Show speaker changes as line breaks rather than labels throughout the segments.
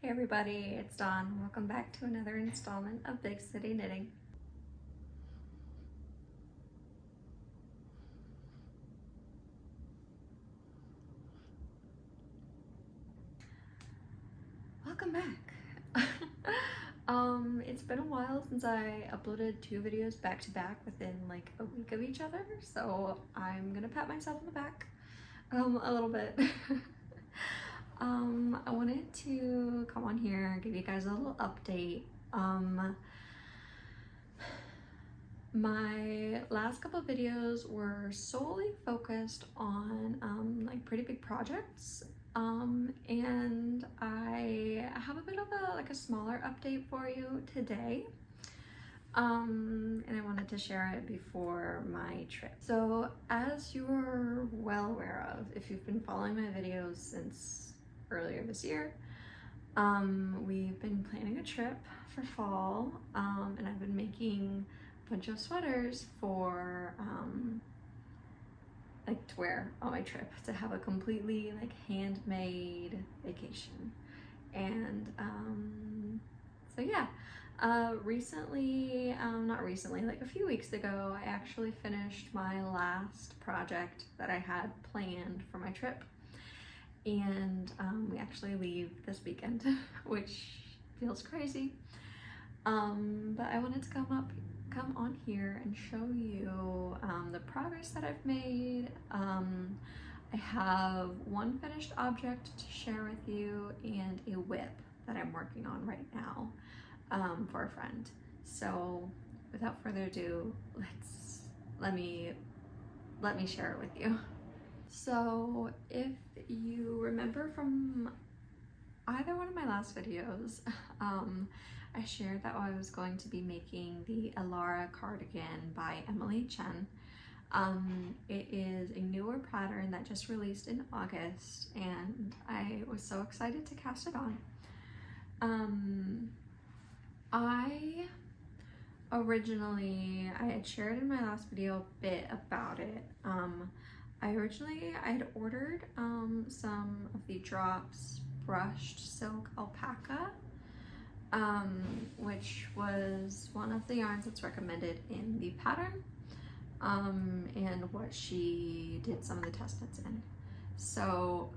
Hey everybody, it's Dawn. Welcome back to another installment of Big City Knitting. Welcome back. It's been a while since I uploaded 2 videos back to back within like a week of each other, so I'm gonna pat myself on the back a little bit. I wanted to come on here, give you guys a little update. My last couple of videos were solely focused on like pretty big projects, and I have a bit of a smaller update for you today, and I wanted to share it before my trip. So as you're well aware of, if you've been following my videos since earlier this year, we've been planning a trip for fall, and I've been making bunch of sweaters for like to wear on my trip, to have a completely like handmade vacation. And so yeah, recently, not recently, like a few weeks ago, I actually finished my last project that I had planned for my trip, and we actually leave this weekend which feels crazy, but I wanted to come on here and show you the progress that I've made. I have one finished object to share with you and a whip that I'm working on right now for a friend. So without further ado, let me share it with you. So if you remember from either one of my last videos, I shared that I was going to be making the Elara cardigan by Emily Chen. It is a newer pattern that just released in August, and I was so excited to cast it on. I had shared in my last video a bit about it. I had ordered some of the Drops brushed silk alpaca, which was one of the yarns that's recommended in the pattern, and what she did some of the test knits in. So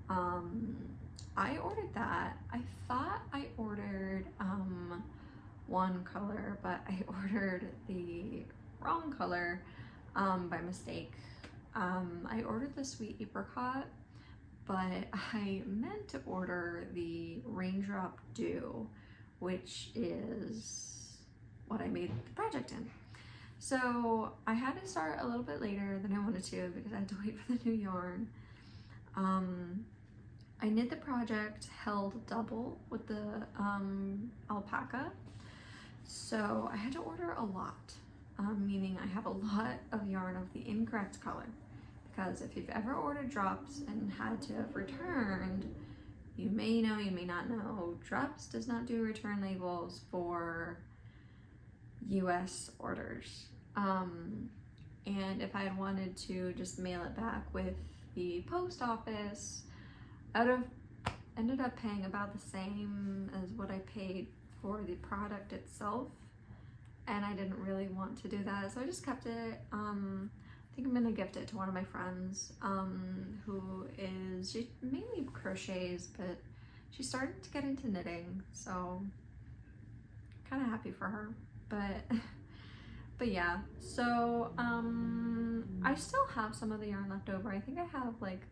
I ordered that. I thought I ordered one color, but I ordered the wrong color by mistake. I ordered the Sweet Apricot, but I meant to order the Raindrop Dew, which is what I made the project in. So I had to start a little bit later than I wanted to because I had to wait for the new yarn. I knit the project held double with the alpaca, so I had to order a lot, meaning I have a lot of yarn of the incorrect color, because if you've ever ordered Drops and had to have returned, you may know, you may not know, Drops does not do return labels for US orders. And if I had wanted to just mail it back with the post office, I would have ended up paying about the same as what I paid for the product itself, and I didn't really want to do that, so I just kept it. I think I'm gonna gift it to one of my friends, she mainly crochets, but she started to get into knitting, so kind of happy for her. But yeah, so I still have some of the yarn left over. I think I have like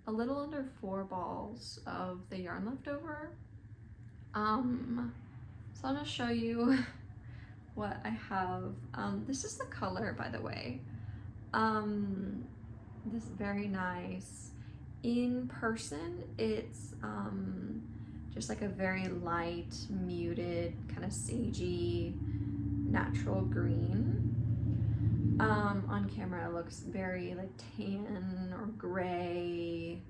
a little under 4 balls of the yarn left over. So I'll just show you what I have. This is the color, by the way. This is very nice. In person, it's just like a very light, muted, kind of sagey, natural green. On camera it looks very like tan or gray.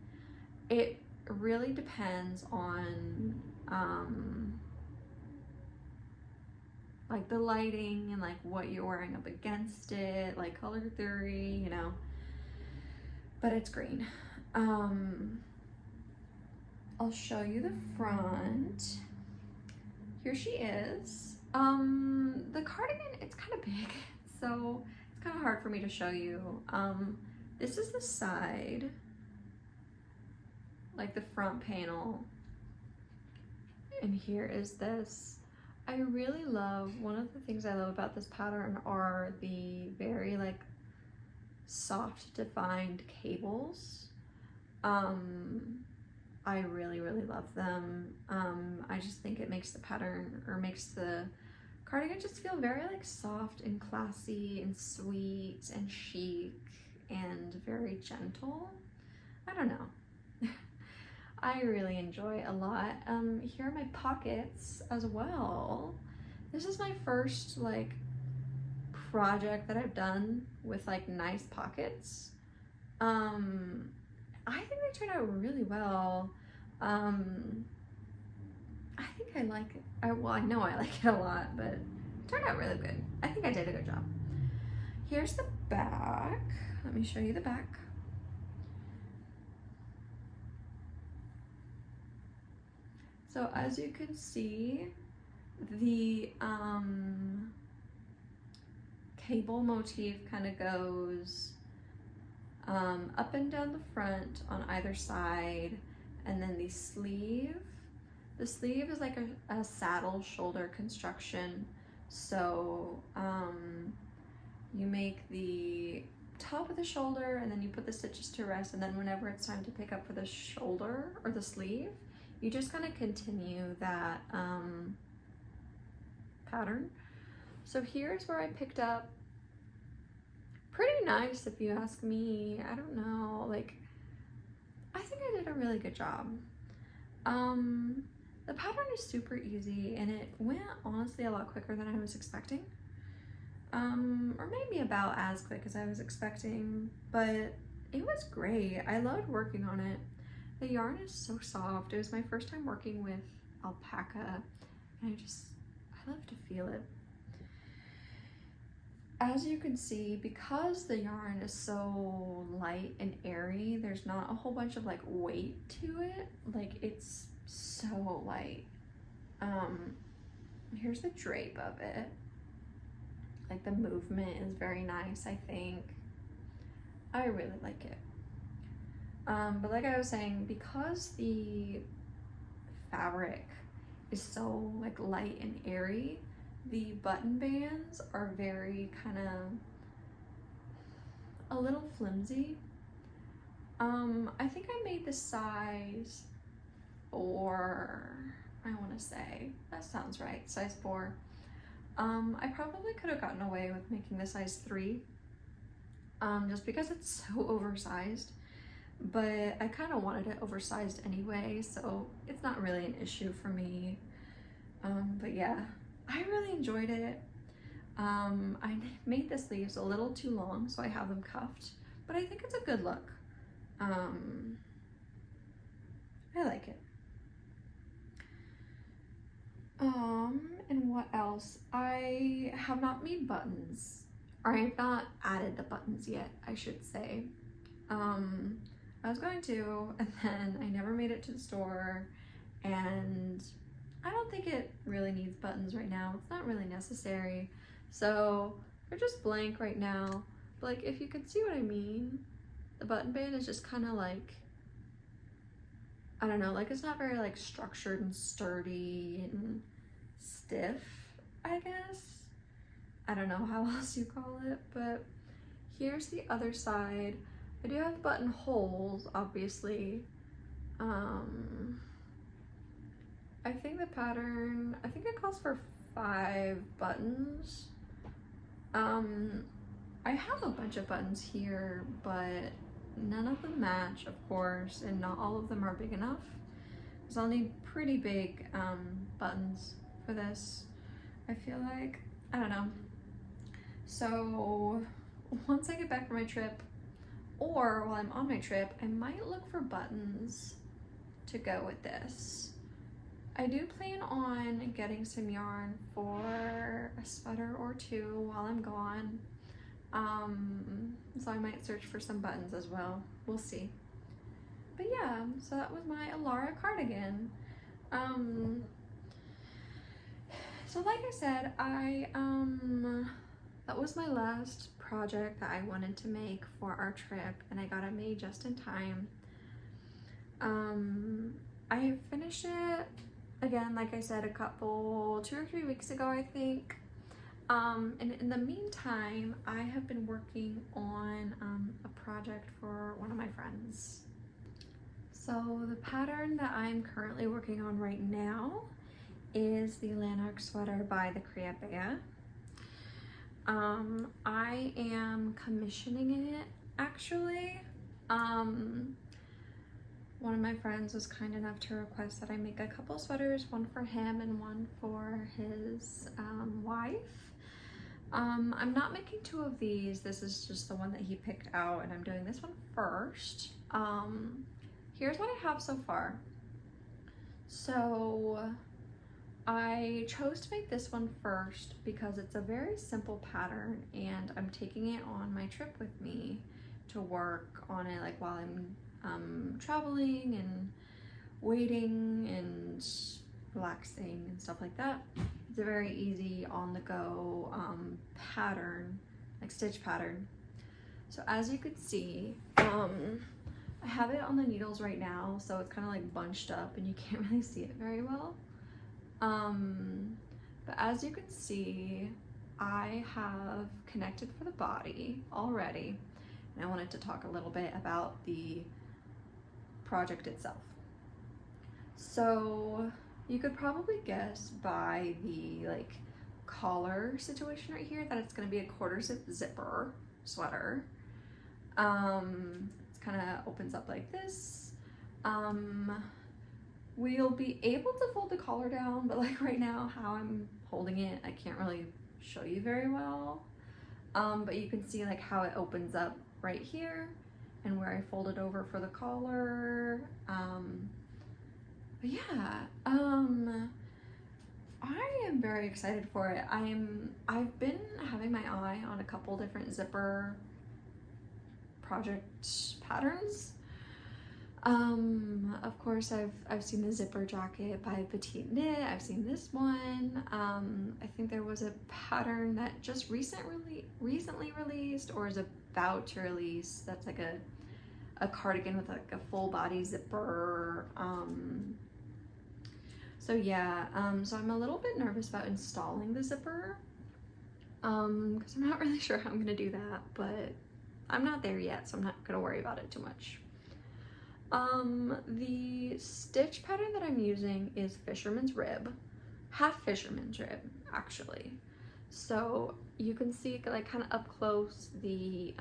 It really depends on like the lighting and like what you're wearing up against it, like color theory, you know, but it's green. I'll show you the front. Here she is. The cardigan, it's kind of big, so it's kind of hard for me to show you. This is the side, like the front panel, and here is this. I really love, one of the things I love about this pattern are the very like soft defined cables. I really love them. I just think it makes the pattern, or makes the cardigan, just feel very like soft and classy and sweet and chic and very gentle. I don't know. I really enjoy it a lot. Here are my pockets as well. This is my first like project that I've done with like nice pockets. I think they turned out really well. I think I like it. Well, I know I like it a lot, but it turned out really good. I think I did a good job. Here's the back. Let me show you the back. So as you can see, the cable motif kind of goes up and down the front on either side, and then the sleeve is like a saddle shoulder construction. So you make the top of the shoulder and then you put the stitches to rest, and then whenever it's time to pick up for the shoulder or the sleeve, you just kind of continue that pattern. So here's where I picked up. Pretty nice if you ask me. I don't know, like I think I did a really good job. The pattern is super easy and it went honestly a lot quicker than I was expecting. Or maybe about as quick as I was expecting, but it was great. I loved working on it. The yarn is so soft. It was my first time working with alpaca, and I love to feel it. As you can see, because the yarn is so light and airy, there's not a whole bunch of like weight to it. Like it's so light. Here's the drape of it. Like the movement is very nice, I think. I really like it. But like I was saying, because the fabric is so like light and airy, the button bands are very kind of a little flimsy. I think I made the size 4, I want to say, that sounds right, size 4. I probably could have gotten away with making the size 3, just because it's so oversized, but I kind of wanted it oversized anyway, so it's not really an issue for me. But yeah, I really enjoyed it. I made the sleeves a little too long, so I have them cuffed, but I think it's a good look. I like it. And what else? I have not made buttons, or I have not added the buttons yet, I should say. I was going to, and then I never made it to the store, and I don't think it really needs buttons right now. It's not really necessary. So they're just blank right now. But like, if you can see what I mean, the button band is just kind of like, I don't know, like it's not very like structured and sturdy and stiff, I guess. I don't know how else you call it, but here's the other side. I do have buttonholes, obviously. I think the pattern, I think it calls for 5 buttons. I have a bunch of buttons here, but none of them match, of course, and not all of them are big enough, because I'll need pretty big buttons for this, I feel like. I don't know. So once I get back from my trip, or while I'm on my trip, I might look for buttons to go with this. I do plan on getting some yarn for a sweater or 2 while I'm gone. So I might search for some buttons as well. We'll see. but yeah, so that was my Alara cardigan. So like I said, that was my last project that I wanted to make for our trip, and I got it made just in time. I finished it again, like I said, 2 or 3 weeks ago, I think. And in the meantime, I have been working on a project for one of my friends. So the pattern that I'm currently working on right now is the Lanark sweater by the Creabea. I am commissioning it, actually. One of my friends was kind enough to request that I make a couple sweaters, one for him and one for his wife. I'm not making 2 of these. This is just the one that he picked out, and I'm doing this one first. Here's what I have so far. So I chose to make this one first because it's a very simple pattern, and I'm taking it on my trip with me to work on it, like while I'm traveling and waiting and relaxing and stuff like that. It's a very easy on the go pattern, like stitch pattern. So as you could see, I have it on the needles right now, so it's kind of like bunched up and you can't really see it very well. But as you can see, I have connected for the body already, and I wanted to talk a little bit about the project itself. So you could probably guess by the like collar situation right here that it's going to be a 1/4 zip zipper sweater. It kind of opens up like this. We'll be able to fold the collar down, but like right now how I'm holding it, I can't really show you very well. But you can see like how it opens up right here and where I fold it over for the collar. But yeah, I am very excited for it. I've been having my eye on a couple different zipper project patterns. Of course, I've seen the zipper jacket by Petite Knit. I've seen this one. I think there was a pattern that just recently released or is about to release. That's like a cardigan with like a full body zipper. So yeah, so I'm a little bit nervous about installing the zipper, because I'm not really sure how I'm gonna do that, but I'm not there yet, so I'm not gonna worry about it too much. The stitch pattern that I'm using is Fisherman's Rib, half Fisherman's Rib, actually. So you can see like kind of up close the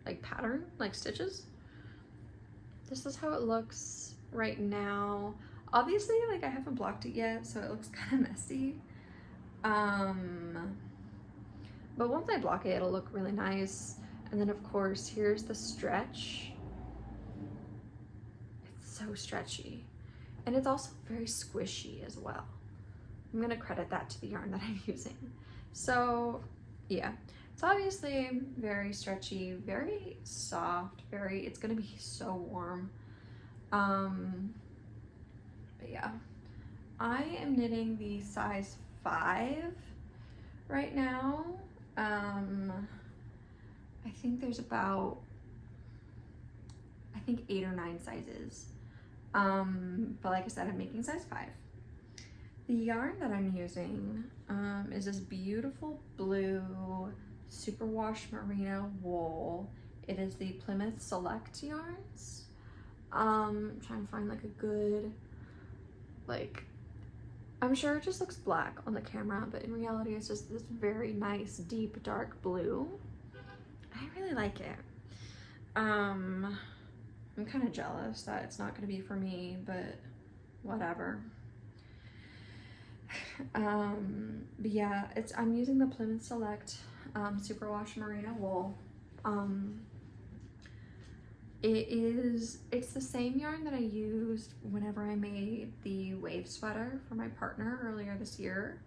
like pattern, like stitches. This is how it looks right now. Obviously, like I haven't blocked it yet, so it looks kind of messy. But once I block it, it'll look really nice. And then of course, here's the stretch. It's so stretchy. And it's also very squishy as well. I'm gonna credit that to the yarn that I'm using. So yeah, it's obviously very stretchy, very soft, it's gonna be so warm. But yeah, I am knitting the size 5 right now. I think there's about, 8 or 9 sizes. But like I said, I'm making size 5. The yarn that I'm using is this beautiful blue superwash merino wool. It is the Plymouth Select yarns. I'm trying to find like a good, like, I'm sure it just looks black on the camera, but in reality it's just this very nice deep dark blue. I really like it. I'm kind of jealous that it's not going to be for me, but whatever. But yeah, I'm using the Plymouth Select superwash merino wool. It's the same yarn that I used whenever I made the wave sweater for my partner earlier this year,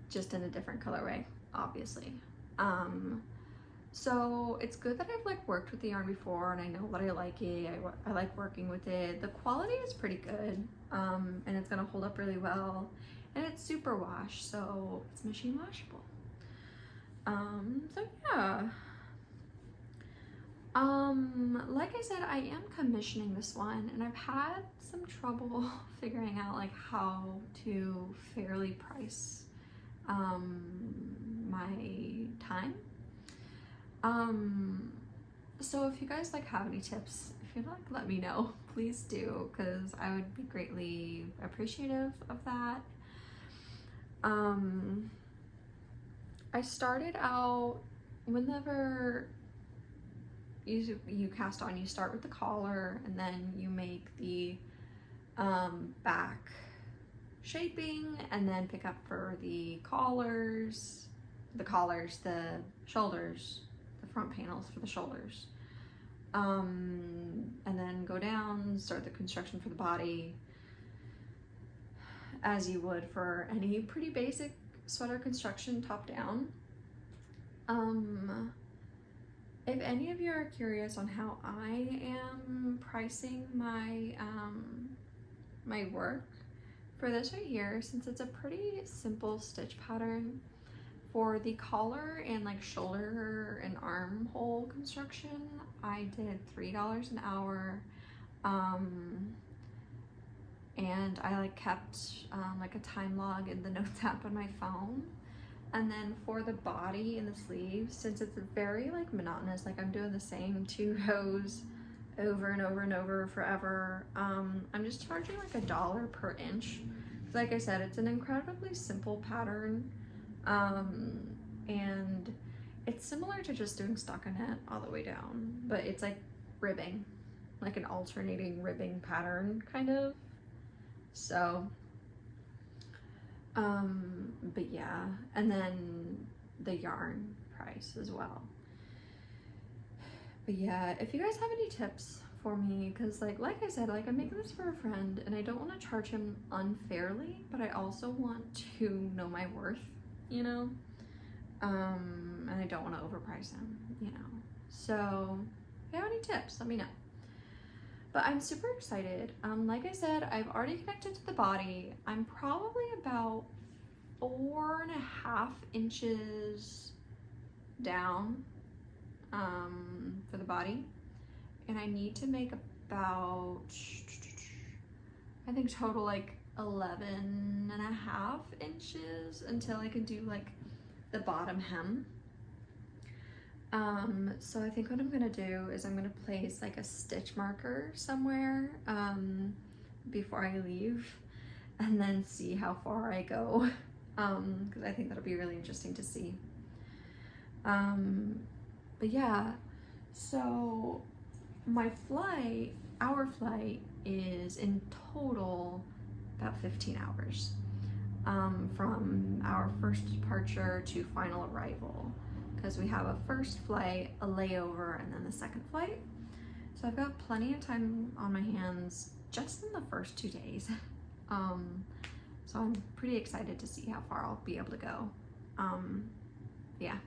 just in a different colorway. obviously. So it's good that I've like worked with the yarn before and I know that I like it. I like working with it. The quality is pretty good, and it's gonna hold up really well, and it's super wash, so it's machine washable. So yeah. Like I said, I am commissioning this one, and I've had some trouble figuring out like how to fairly price my time. So if you guys like have any tips, if you'd like, let me know, please do, because I would be greatly appreciative of that. I started out, whenever you cast on, you start with the collar and then you make the back shaping and then pick up for the collars, the shoulders, the front panels for the shoulders, and then go down, start the construction for the body as you would for any pretty basic sweater construction, top down. If any of you are curious on how I am pricing my my work for this right here, since it's a pretty simple stitch pattern, for the collar and like shoulder and armhole construction, I did $3 an hour, and I like kept like a time log in the notes app on my phone. And then for the body and the sleeves, since it's very like monotonous, like I'm doing the same 2 rows over and over and over forever, I'm just charging like $1 per inch. Like I said, it's an incredibly simple pattern, and it's similar to just doing stockinette all the way down, but it's like ribbing, like an alternating ribbing pattern kind of. So but yeah, and then the yarn price as well. But yeah, if you guys have any tips for me, because like I said, like I'm making this for a friend and I don't want to charge him unfairly, but I also want to know my worth, you know, and I don't want to overprice him, you know. So if you have any tips, let me know. But I'm super excited. Like I said, I've already connected to the body. I'm probably about 4.5 inches down for the body. And I need to make about, I think total like 11.5 inches until I can do like the bottom hem. So I think what I'm gonna do is I'm gonna place like a stitch marker somewhere before I leave, and then see how far I go, because I think that'll be really interesting to see. But yeah, so our flight is in total about 15 hours, from our first departure to final arrival, because we have a first flight, a layover, and then the second flight. So I've got plenty of time on my hands just in the first 2 days. So I'm pretty excited to see how far I'll be able to go. Yeah.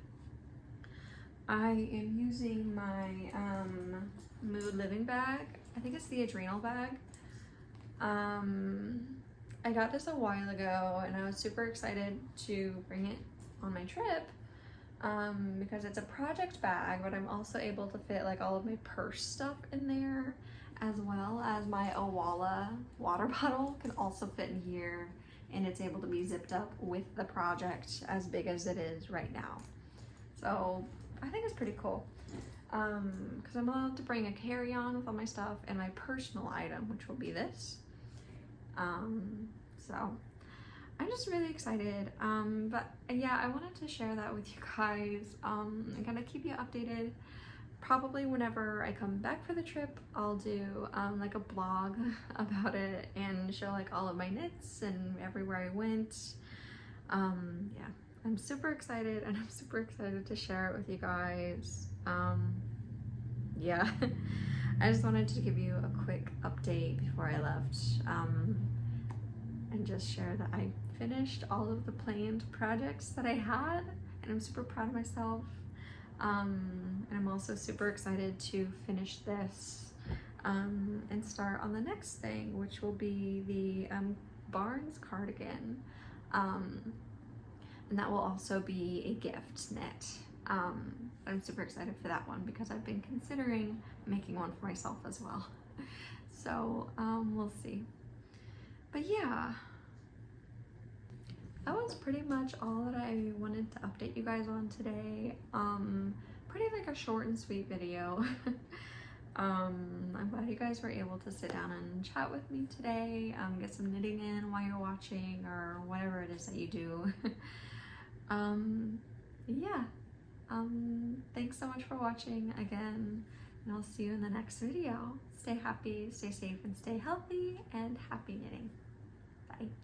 I am using my Mood Living bag. I think it's the Adrenal bag. I got this a while ago and I was super excited to bring it on my trip, because it's a project bag, but I'm also able to fit like all of my purse stuff in there, as well as my Owala water bottle can also fit in here, and it's able to be zipped up with the project as big as it is right now. So I think it's pretty cool, because I'm allowed to bring a carry-on with all my stuff and my personal item, which will be this. So I'm just really excited, but yeah, I wanted to share that with you guys, and kind of keep you updated. Probably whenever I come back for the trip, I'll do like a blog about it and show like all of my knits and everywhere I went. Yeah, I'm super excited, and I'm super excited to share it with you guys. Yeah, I just wanted to give you a quick update before I left, and just share that I finished all of the planned projects that I had, and I'm super proud of myself. And I'm also super excited to finish this and start on the next thing, which will be the Barnes cardigan. And that will also be a gift knit. I'm super excited for that one because I've been considering making one for myself as well. So we'll see. But yeah, that was pretty much all that I wanted to update you guys on today. Pretty like a short and sweet video. I'm glad you guys were able to sit down and chat with me today, get some knitting in while you're watching or whatever it is that you do. Yeah, thanks so much for watching again, and I'll see you in the next video. Stay happy, stay safe, and stay healthy, and happy knitting. Bye.